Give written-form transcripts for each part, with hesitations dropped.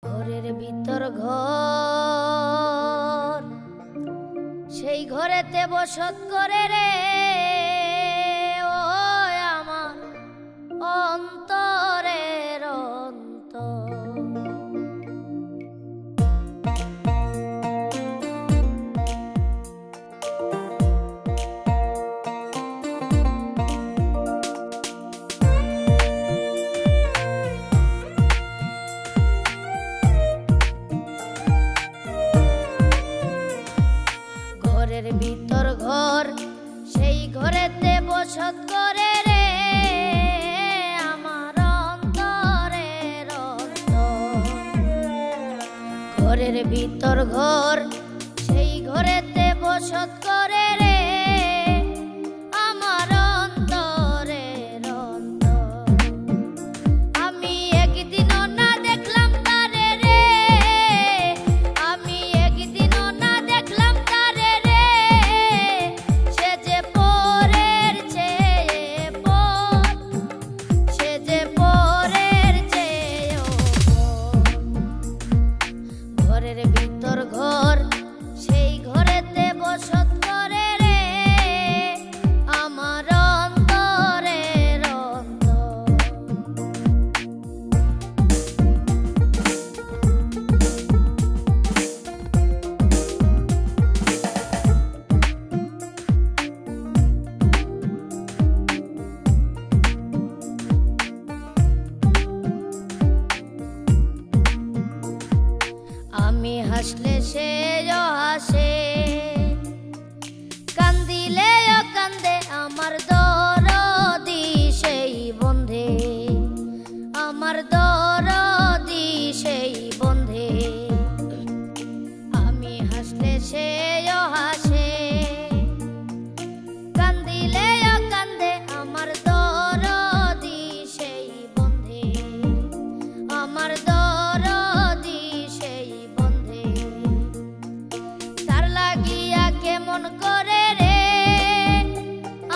ঘরের ভিতর ঘর, সেই ঘরেতে বসত করে রে ও আমার অন্তরের অন্তর। ঘরের ভিতর ঘর, সেই ঘরেতে বসত করে রে আমার অন্তরের অন্তর। ঘরের ভিতর ঘর, সেই ঘরেতে বসত করে রে আমার অন্তরের অন্তর। আমি একদিনও না দেখলাম তারে রে, আমি একদিনও না দেখলাম তারে রে, সে যে পরের চেয়ে পর, সে যে পরের চেয়েও পর। ঘরের ভিতর ঘর, সেই ঘরেতে বসত করে রে আমার অন্তরের অন্তর। আমি হাসলে সেও হাসে, কান্দিলেও কান্দে আমার দরদি সেই বন্ধে, আমার দরদি সেই বন্ধে। আমি হাসলে সেও হাসে, কান্দিলেও কান্দে আমার দরদি সেই বন্ধে, আমার দরদি সেই বন্ধে। তার লাগিয়া কেমন করে রে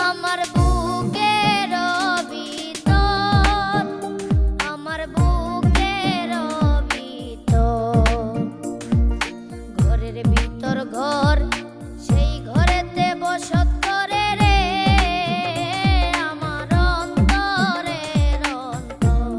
আমার বুকের ভিতর, আমার বুকের ভিতর। ঘরের ভিতর ঘর, সেই ঘরেতে বসত করে রে আমার অন্তরের অন্তর।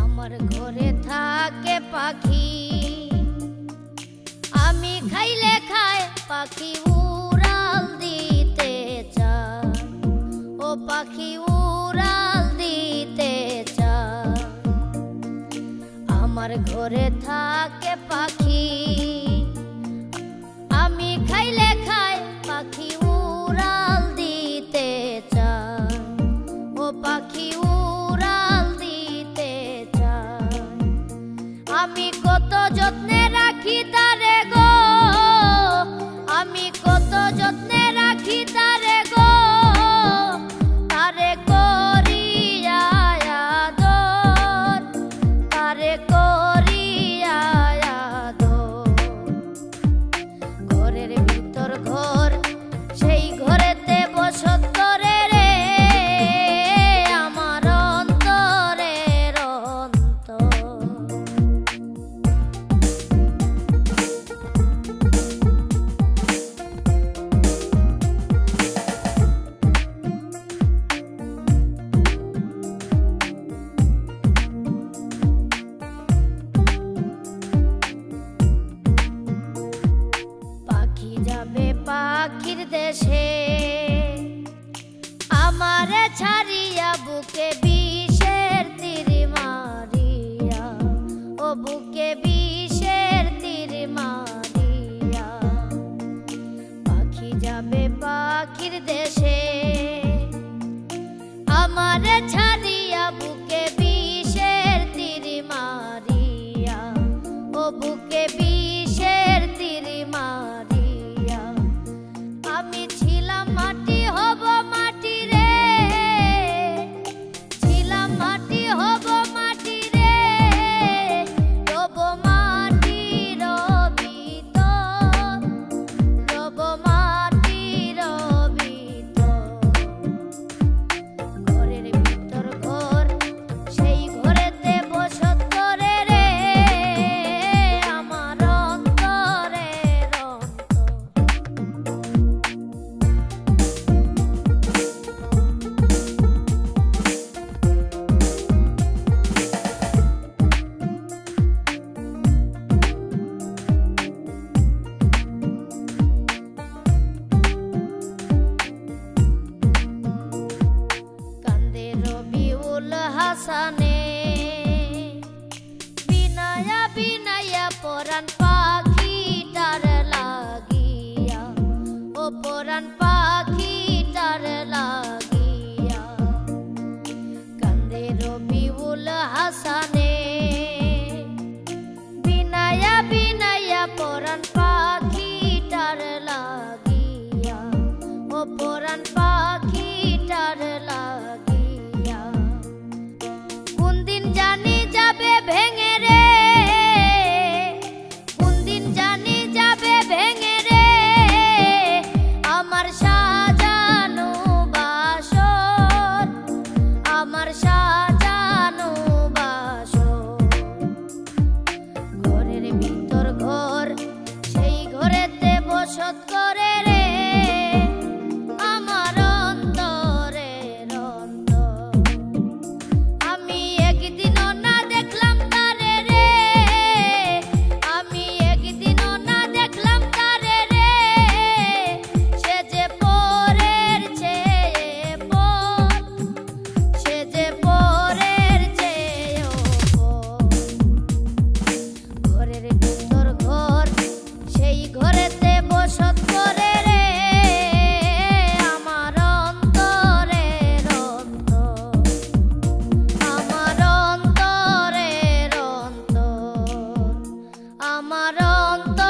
আমার ঘরে থাকে পাখি, আমি খাইলে খায় পাখি উড়াল দিতে চায়, ও পাখি উড়াল দিতে চায়। আমার ঘরে থাকে পাখি, আমি খাইলে খায় পাখি উড়াল দিতে চায়, ও পাখি উড়াল দিতে চায়। আমি কত যত্নে রাখি তারে গো, আমি কত যত্নে রাখি তারে গো, তারে করিয়া আদর, তারে করিয়া আদর। ঘরের ভিতর ঘর, সেই ঘরেতে বসত করে রে আমার অন্তরের অন্তর। পাখি যাবে পাখির দেশে, আমারে ছাড়িয়া বুকে বিষের তীর মারিয়া, ও বুকে বিষের তীর মারিয়া। পাখি যাবে পাখির দেশে, আমারে ছাড়িয়া বুকে বিষের তীর মারিয়া, ও বুকে বিষের তীর মারিয়া। আমি ছিলাম মাটি হব মাটি রে, রবিউল হাসানে। বিনায়া বিনায়া পরাণ পাখিটার লাগিয়া, ও পরাণ পাখিটার লাগিয়া কান্দে রবিউল হাসানে। বিনায়া বিনায়া পরাণ পাখিটার লাগিয়া, ও পরাণ পাখিটার লাগিয়া কোন দিন জানি যাবে ভেঙে রে, কোন দিন জানি যাবে ভেঙে রে আমার সাজানো বাসর, আমার সাজানো বাসর। ঘরের ভিতর ঘর, সেই ঘরেতে বসত করে রে আমার অন্তরের অন্তর। আমি একদিনও না দেখলাম তারে রে, আমি একদিনও না দেখলাম তারে রে সে যে পরের চেয়ে পর, সে যে পরের চেয়েও পর। ঘরের ভিতর ঘর, সেই ঘরেতে বসত করে রে আমার অন্তরের অন্তর, আমার অন্তরের অন্তর, আমার অন্তর।